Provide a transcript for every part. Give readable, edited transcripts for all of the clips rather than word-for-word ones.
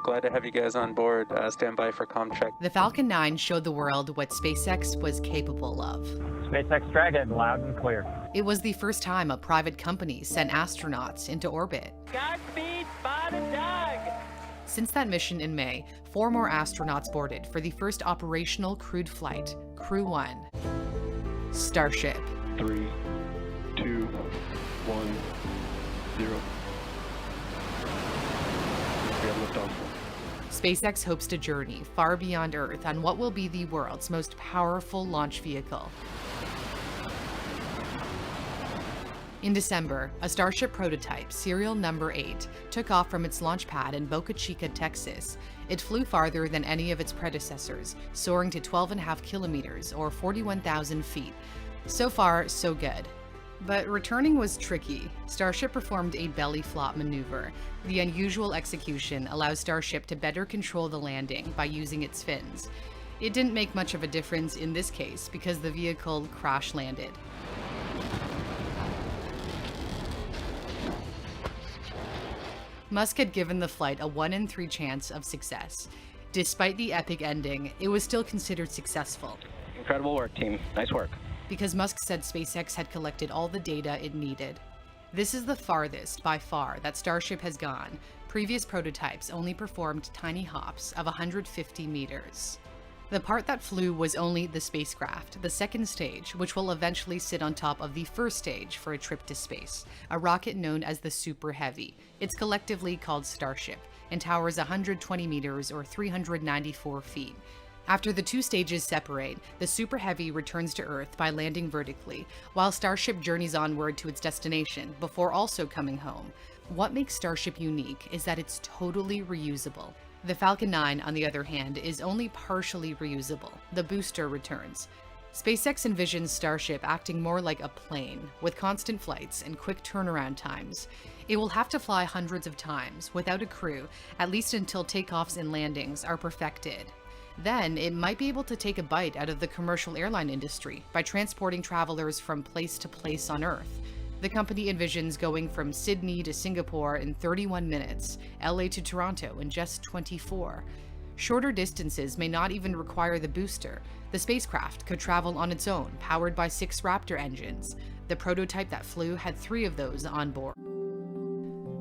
Glad to have you guys on board. Stand by for comm check. The Falcon 9 showed the world what SpaceX was capable of. SpaceX Dragon, loud and clear. It was the first time a private company sent astronauts into orbit. Godspeed, Spot and Doug! Since that mission in May, 4 more astronauts boarded for the first operational crewed flight, Crew 1. Starship. 3, 2, 1, 0. We have liftoff. SpaceX hopes to journey far beyond Earth on what will be the world's most powerful launch vehicle. In December, a Starship prototype, serial number 8, took off from its launch pad in Boca Chica, Texas. It flew farther than any of its predecessors, soaring to 12.5 kilometers or 41,000 feet. So far, so good. But returning was tricky. Starship performed a belly flop maneuver. The unusual execution allows Starship to better control the landing by using its fins. It didn't make much of a difference in this case because the vehicle crash landed. Musk had given the flight a 1 in 3 chance of success. Despite the epic ending, it was still considered successful. Incredible work, team. Nice work. Because Musk said SpaceX had collected all the data it needed. This is the farthest, by far, that Starship has gone. Previous prototypes only performed tiny hops of 150 meters. The part that flew was only the spacecraft, the second stage, which will eventually sit on top of the first stage for a trip to space, a rocket known as the Super Heavy. It's collectively called Starship, and towers 120 meters or 394 feet. After the 2 stages separate, the Super Heavy returns to Earth by landing vertically, while Starship journeys onward to its destination before also coming home. What makes Starship unique is that it's totally reusable. The Falcon 9, on the other hand, is only partially reusable. The booster returns. SpaceX envisions Starship acting more like a plane, with constant flights and quick turnaround times. It will have to fly hundreds of times, without a crew, at least until takeoffs and landings are perfected. Then, it might be able to take a bite out of the commercial airline industry by transporting travelers from place to place on Earth. The company envisions going from Sydney to Singapore in 31 minutes, LA to Toronto in just 24. Shorter distances may not even require the booster. The spacecraft could travel on its own, powered by 6 Raptor engines. The prototype that flew had 3 of those on board.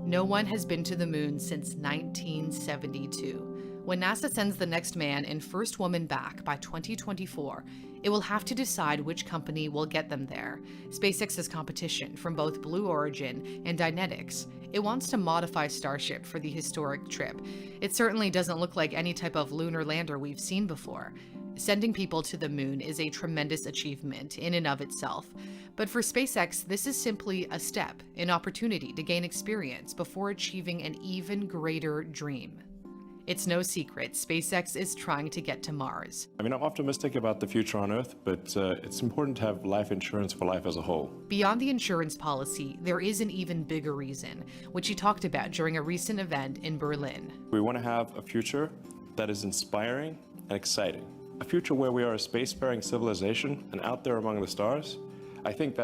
No one has been to the moon since 1972. When NASA sends the next man and first woman back by 2024, it will have to decide which company will get them there. SpaceX has competition from both Blue Origin and Dynetics. It wants to modify Starship for the historic trip. It certainly doesn't look like any type of lunar lander we've seen before. Sending people to the moon is a tremendous achievement in and of itself. But for SpaceX, this is simply a step, an opportunity to gain experience before achieving an even greater dream. It's no secret, SpaceX is trying to get to Mars. I'm optimistic about the future on Earth, but it's important to have life insurance for life as a whole. Beyond the insurance policy, there is an even bigger reason, which he talked about during a recent event in Berlin. We want to have a future that is inspiring and exciting. A future where we are a spacefaring civilization and out there among the stars. I think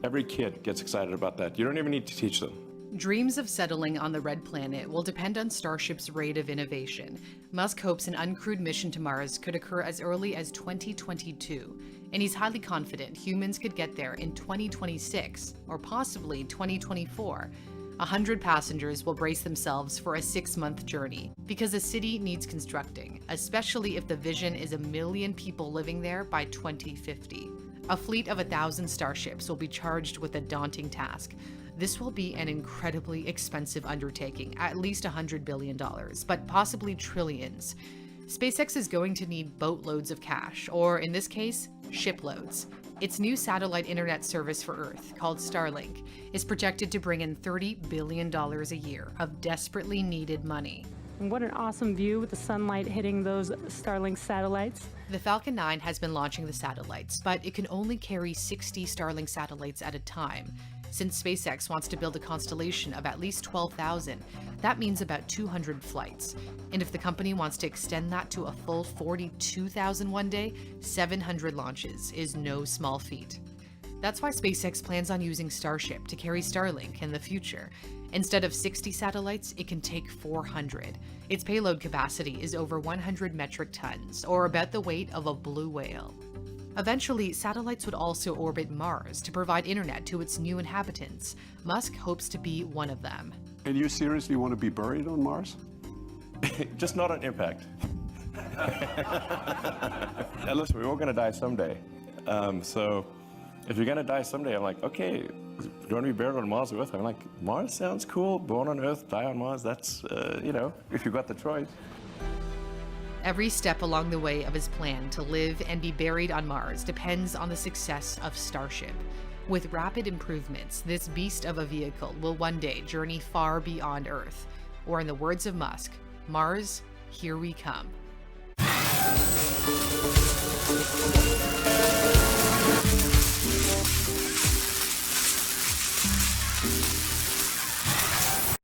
every kid gets excited about that. You don't even need to teach them. Dreams of settling on the Red Planet will depend on Starship's rate of innovation. Musk hopes an uncrewed mission to Mars could occur as early as 2022, and he's highly confident humans could get there in 2026 or possibly 2024. 100 passengers will brace themselves for a 6-month journey because a city needs constructing, especially if the vision is 1 million people living there by 2050. A fleet of 1,000 Starships will be charged with a daunting task. This will be an incredibly expensive undertaking, at least $100 billion, but possibly trillions. SpaceX is going to need boatloads of cash, or in this case, shiploads. Its new satellite internet service for Earth, called Starlink, is projected to bring in $30 billion a year of desperately needed money. And what an awesome view with the sunlight hitting those Starlink satellites. The Falcon 9 has been launching the satellites, but it can only carry 60 Starlink satellites at a time. Since SpaceX wants to build a constellation of at least 12,000, that means about 200 flights. And if the company wants to extend that to a full 42,000 one day, 700 launches is no small feat. That's why SpaceX plans on using Starship to carry Starlink in the future. Instead of 60 satellites, it can take 400. Its payload capacity is over 100 metric tons, or about the weight of a blue whale. Eventually, satellites would also orbit Mars to provide internet to its new inhabitants. Musk hopes to be one of them. And you seriously want to be buried on Mars? Just not on impact. Now listen, we're all going to die someday. So if you're going to die someday, I'm like, okay, do you want to be buried on Mars or Earth? I'm like, Mars sounds cool. Born on Earth, die on Mars. That's, if you've got the choice. Every step along the way of his plan to live and be buried on Mars depends on the success of Starship. With rapid improvements, this beast of a vehicle will one day journey far beyond Earth. Or in the words of Musk, Mars, here we come.